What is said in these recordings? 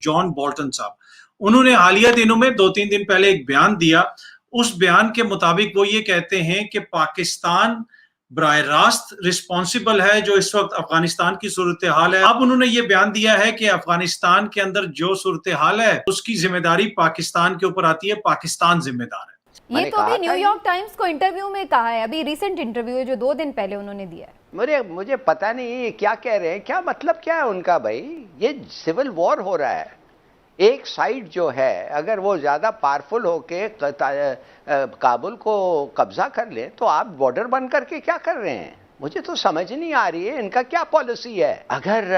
John Bolton साहब, उन्होंने हालिया दिनों में 2-3 दिन पहले एक बयान दिया। उस बयान के मुताबिक वो ये कहते हैं कि पाकिस्तान बराह रास्त रिस्पॉन्सिबल है जो इस वक्त अफगानिस्तान की सूरत हाल है। अब उन्होंने ये बयान दिया है कि अफगानिस्तान के अंदर जो सूरत हाल है उसकी जिम्मेदारी पाकिस्तान के ऊपर आती है, पाकिस्तान जिम्मेदार है। ये तो अभी न्यूयॉर्क टाइम्स को इंटरव्यू में कहा है, अभी रिसेंट इंटरव्यू है जो 2 दिन पहले उन्होंने दिया है। मुझे पता नहीं ये क्या कह रहे हैं, क्या मतलब क्या है उनका भाई। ये सिविल वॉर हो रहा है। एक साइड जो है अगर वो ज़्यादा पावरफुल होके काबुल को कब्जा कर ले तो आप बॉर्डर बंद करके क्या कर रहे हैं। मुझे तो समझ नहीं आ रही है इनका क्या पॉलिसी है। अगर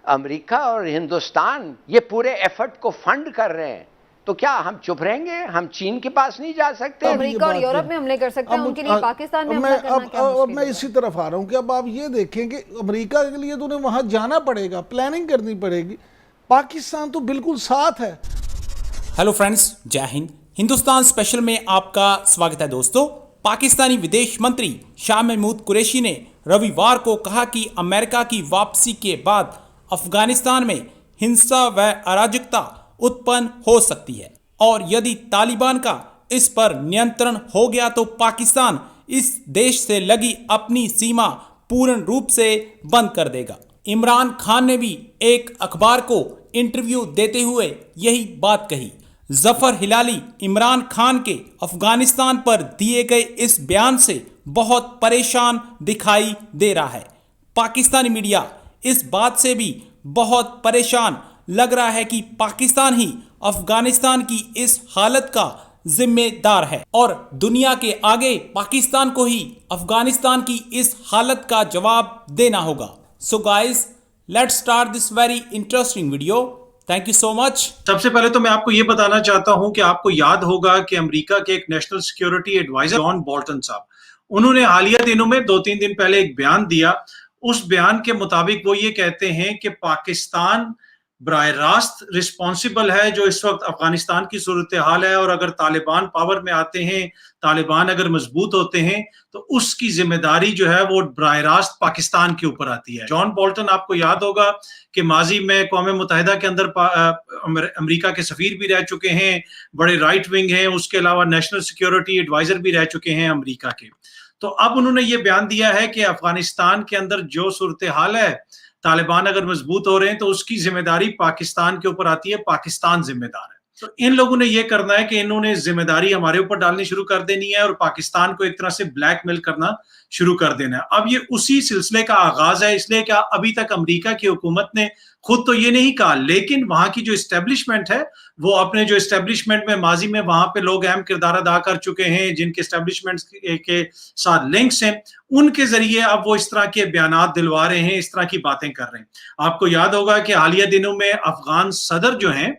अमेरिका और हिंदुस्तान ये पूरे एफर्ट को फंड कर रहे हैं तो क्या हम चुप रहेंगे? हम चीन के पास नहीं जा सकते? अमेरिका और यूरोप में हमले कर सकते हैं, उनके लिए पाकिस्तान में हमला करना क्या मुश्किल है? अब मैं इसी तरफ आ रहा हूँ कि अब आप ये देखें कि अमेरिका के लिए तो उन्हें वहां जाना पड़ेगा, प्लानिंग करनी पड़ेगी। पाकिस्तान तो बिल्कुल साथ है। हेलो फ्रेंड्स, जय हिंद। हिंदुस्तान स्पेशल में आपका स्वागत है दोस्तों। पाकिस्तानी विदेश मंत्री शाह महमूद कुरैशी ने रविवार को कहा कि अमेरिका की वापसी के बाद अफगानिस्तान में हिंसा व अराजकता उत्पन्न हो सकती है और यदि तालिबान का इस पर नियंत्रण हो गया तो पाकिस्तान इस देश से लगी अपनी सीमा पूर्ण रूप से बंद कर देगा। इमरान खान ने भी एक अखबार को इंटरव्यू देते हुए यही बात कही। जफर हिलाली इमरान खान के अफगानिस्तान पर दिए गए इस बयान से बहुत परेशान दिखाई दे रहा है। पाकिस्तानी मीडिया इस बात से भी बहुत परेशान लग रहा है कि पाकिस्तान ही अफगानिस्तान की इस हालत का जिम्मेदार है और दुनिया के आगे पाकिस्तान को ही अफगानिस्तान की इस हालत का जवाब देना होगा। So guys, let's start this very interesting video. Thank you so much. सबसे पहले तो मैं आपको ये बताना चाहता हूं कि आपको याद होगा कि अमेरिका के एक national security adviser John Bolton साहब, उन्होंने हालिया दिनों में 2-3 दिन पहले एक बयान दिया। उस बयान के मुताबिक वो ये कहते हैं कि पाकिस्तान बराह रास्त रिस्पॉन्सिबल है जो इस वक्त अफगानिस्तान की सूरत हाल है और अगर तालिबान पावर में आते हैं, तालिबान अगर मजबूत होते हैं तो उसकी जिम्मेदारी जो है वो बराह रास्त पाकिस्तान के ऊपर आती है। जॉन बोल्टन, आपको याद होगा कि माजी में कौम मुत्तहिदा के अंदर अमेरिका के सफीर भी रह चुके हैं, बड़े राइट विंग हैं, उसके अलावा नेशनल सिक्योरिटी एडवाइजर भी रह चुके हैं अमेरिका के। तो अब उन्होंने ये बयान दिया है कि अफगानिस्तान के अंदर जो सूरत हाल है, तालिबान अगर मजबूत हो रहे हैं तो उसकी जिम्मेदारी पाकिस्तान के ऊपर आती है, पाकिस्तान जिम्मेदार है। तो इन लोगों ने ये करना है कि इन्होंने जिम्मेदारी हमारे ऊपर डालनी शुरू कर देनी है और पाकिस्तान को एक तरह से ब्लैकमेल करना शुरू कर देना है। अब ये उसी सिलसिले का आगाज है, इसलिए क्या अभी तक अमेरिका की हुकूमत ने खुद तो ये नहीं कहा, लेकिन वहां की जो एस्टेब्लिशमेंट है वो अपने जो एस्टेब्लिशमेंट में माजी में वहां पे लोग अहम किरदार अदा कर चुके हैं, जिनके एस्टेब्लिशमेंट के साथ लिंक्स हैं, उनके जरिए अब वो इस तरह के बयानात दिलवा रहे हैं, इस तरह की बातें कर रहे हैं। आपको याद होगा कि हालिया दिनों में अफगान सदर जो हैं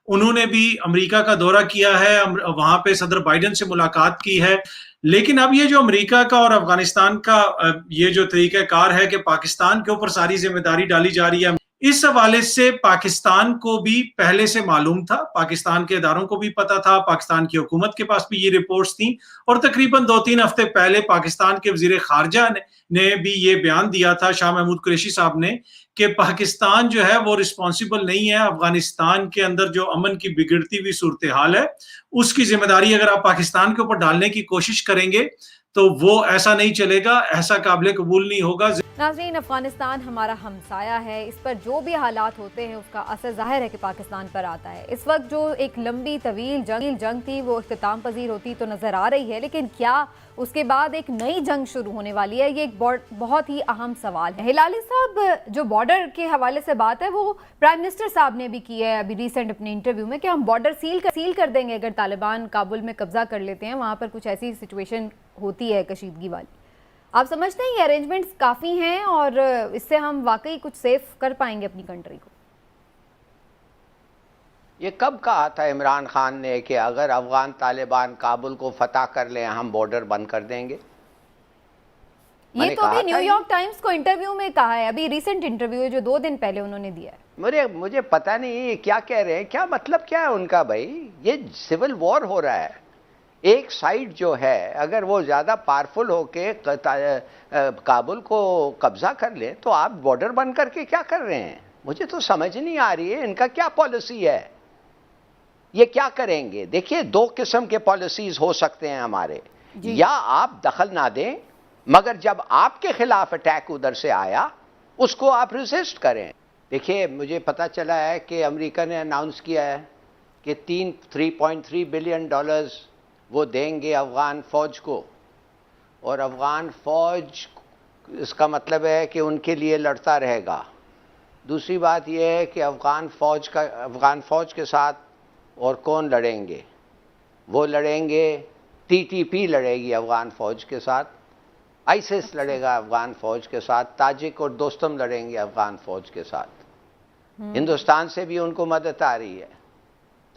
उन्होंने भी अमेरिका का दौरा किया है, वहां पे सदर बाइडेन से मुलाकात की है। लेकिन अब ये जो अमेरिका का और अफगानिस्तान का ये जो तरीकाकार है कि पाकिस्तान के ऊपर सारी जिम्मेदारी डाली जा रही है, इस हवाले से पाकिस्तान को भी पहले से मालूम था, पाकिस्तान के इदारों को भी पता था, पाकिस्तान की हुकूमत के पास भी ये रिपोर्ट्स थी और तकरीबन 2-3 हफ्ते पहले पाकिस्तान के वजीर खारजा ने भी ये बयान दिया था, शाह महमूद कुरैशी साहब ने, कि पाकिस्तान जो है वो रिस्पॉन्सिबल नहीं है। अफगानिस्तान के अंदर जो अमन की बिगड़ती हुई सूरत हाल है उसकी जिम्मेदारी अगर आप पाकिस्तान के ऊपर डालने की कोशिश करेंगे तो वो ऐसा नहीं चलेगा, ऐसा काबिल कबूल नहीं होगा। नाज़रीन, अफगानिस्तान हमारा हमसाया है, इस पर जो भी हालात होते हैं उसका असर जाहिर है कि पाकिस्तान पर आता है। इस वक्त जो एक लंबी तवील जंग थी वो इख्तिताम पजीर होती तो नज़र आ रही है, लेकिन क्या उसके बाद एक नई जंग शुरू होने वाली है? ये एक बहुत ही अहम सवाल है। हिलाली साहब, जो बॉर्डर के हवाले से बात है वो प्राइम मिनिस्टर साहब ने भी की है अभी रिसेंट अपने इंटरव्यू में कि हम बॉर्डर सील कर देंगे अगर तालिबान काबुल में कब्जा कर लेते हैं, वहाँ पर कुछ ऐसी सिचुएशन होती है कशीदगी वाली। आप समझते हैं ये अरेंजमेंट्स काफ़ी हैं और इससे हम वाकई कुछ सेफ कर पाएंगे अपनी कंट्री को? ये कब कहा था इमरान खान ने कि अगर अफगान तालिबान काबुल को फतह कर ले हम बॉर्डर बंद कर देंगे? ये तो अभी न्यूयॉर्क टाइम्स को इंटरव्यू में कहा है, अभी रिसेंट इंटरव्यू है जो 2 दिन पहले उन्होंने दिया है। मुझे पता नहीं ये क्या कह रहे हैं, क्या मतलब क्या है उनका भाई। ये सिविल वॉर हो रहा है। एक साइड जो है अगर वो ज़्यादा पावरफुल होके काबुल को कब्जा कर ले तो आप बॉर्डर बंद करके क्या कर रहे हैं। मुझे तो समझ नहीं आ रही है इनका क्या पॉलिसी है, ये क्या करेंगे। देखिए, दो किस्म के पॉलिसीज हो सकते हैं हमारे, या आप दखल ना दें, मगर जब आपके खिलाफ अटैक उधर से आया उसको आप रेजिस्ट करें। देखिए, मुझे पता चला है कि अमेरिका ने अनाउंस किया है कि 3.3 बिलियन डॉलर्स वो देंगे अफगान फौज को, और अफगान फौज, इसका मतलब है कि उनके लिए लड़ता रहेगा। दूसरी बात यह है कि अफगान फौज के साथ और कौन लड़ेंगे, वो लड़ेंगे, टीटीपी लड़ेगी अफगान फौज के साथ, आईसिस लड़ेगा अफगान फौज के साथ, ताजिक और दोस्तम लड़ेंगे अफगान फौज के साथ। हिंदुस्तान से भी उनको मदद आ रही है।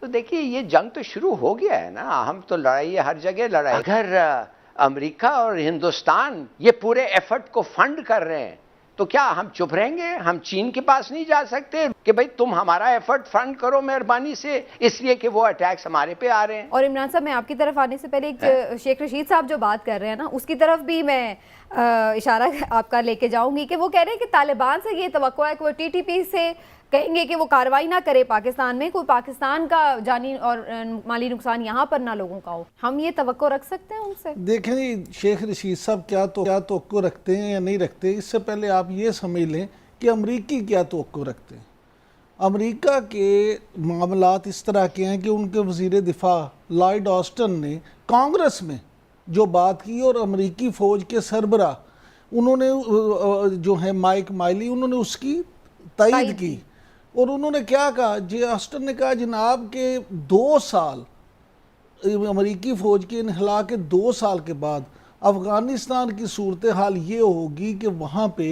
तो देखिए, ये जंग तो शुरू हो गया है ना, हम तो लड़ाई है, हर जगह लड़ाई। अगर अमेरिका और हिंदुस्तान ये पूरे एफर्ट को फंड कर रहे हैं तो क्या हम चुप रहेंगे? हम चीन के पास नहीं जा सकते कि भाई तुम हमारा एफर्ट फंड करो मेहरबानी से, इसलिए कि वो अटैक्स हमारे पे आ रहे हैं। और इमरान साहब, मैं आपकी तरफ आने से पहले एक शेख रशीद साहब जो बात कर रहे हैं ना, उसकी तरफ भी मैं इशारा आपका लेके जाऊंगी कि वो कह रहे हैं कि तालिबान से ये तवक्को है कि वो टीटीपी से कहेंगे कि वो कार्रवाई ना करे पाकिस्तान में, कोई पाकिस्तान का जानी और माली नुकसान यहाँ पर ना लोगों का हो। हम ये तवक्को रख सकते हैं उनसे? देखें जी, शेख रशीद साहब क्या तवक्को रखते हैं या नहीं रखते, इससे पहले आप ये समझ लें कि अमरीकी क्या तवक्को रखते हैं। अमेरिका के मामलात इस तरह के हैं कि उनके वज़ीर दिफा लॉयड ऑस्टिन ने कांग्रेस में जो बात की, और अमरीकी फ़ौज के सरबरा उन्होंने जो है माइक माइली, उन्होंने उसकी तायद की। और उन्होंने क्या कहा, जे ऑस्टिन ने कहा जनाब के 2 साल अमरीकी फ़ौज के इन्हला के 2 साल के बाद अफ़गानिस्तान की सूरत हाल ये होगी कि वहाँ पे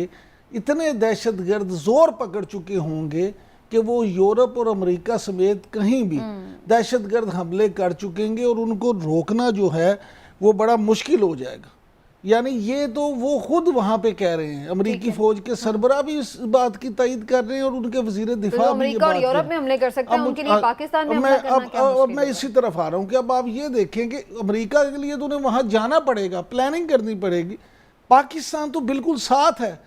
इतने दहशतगर्द ज़ोर पकड़ चुके होंगे कि वो यूरोप और अमेरिका समेत कहीं भी दहशतगर्द हमले कर चुकेंगे, और उनको रोकना जो है वो बड़ा मुश्किल हो जाएगा। यानी ये तो वो खुद वहाँ पे कह रहे हैं, अमेरिकी फौज के सरबरा भी इस बात की तायद कर रहे हैं, और उनके वजीर दिफा भी अमेरिका और यूरोप में हमले कर सकते हैं, उनके लिए पाकिस्तान में हमला करना क्या मुश्किल है? मैं इसी तरफ आ रहा हूँ कि अब आप ये देखें कि अमेरिका के लिए तो उन्हें वहाँ जाना पड़ेगा, प्लानिंग करनी पड़ेगी। पाकिस्तान तो बिल्कुल साथ है,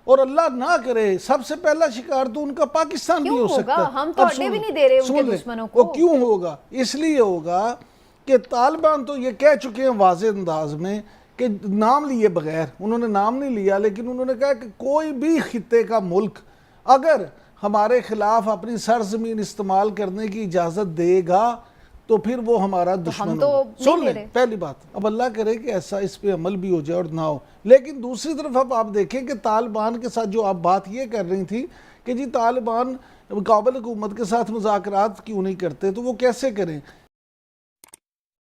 और अल्लाह ना करे सबसे पहला शिकार तो उनका पाकिस्तान भी हो सकता है। हम तो अड्डे भी नहीं दे रहे उनके दुश्मनों को। क्यों होगा? इसलिए होगा कि तालिबान तो ये कह चुके हैं वाज़ेह अंदाज में कि नाम लिए बगैर, उन्होंने नाम नहीं लिया, लेकिन उन्होंने कहा कि कोई भी खित्ते का मुल्क अगर हमारे खिलाफ अपनी सरजमीन इस्तेमाल करने की इजाज़त देगा तो फिर वो हमारा दुश्मन तो होगा। सुन लें, पहली बात, अब अल्लाह करे कि ऐसा इस पे अमल भी हो जाए और ना हो। लेकिन दूसरी तरफ अब आप देखें कि तालिबान के साथ जो आप बात ये कर रही थी कि जी तालिबान काबिल हुकूमत के साथ मुज़ाकरात क्यों नहीं करते, तो वो कैसे करें?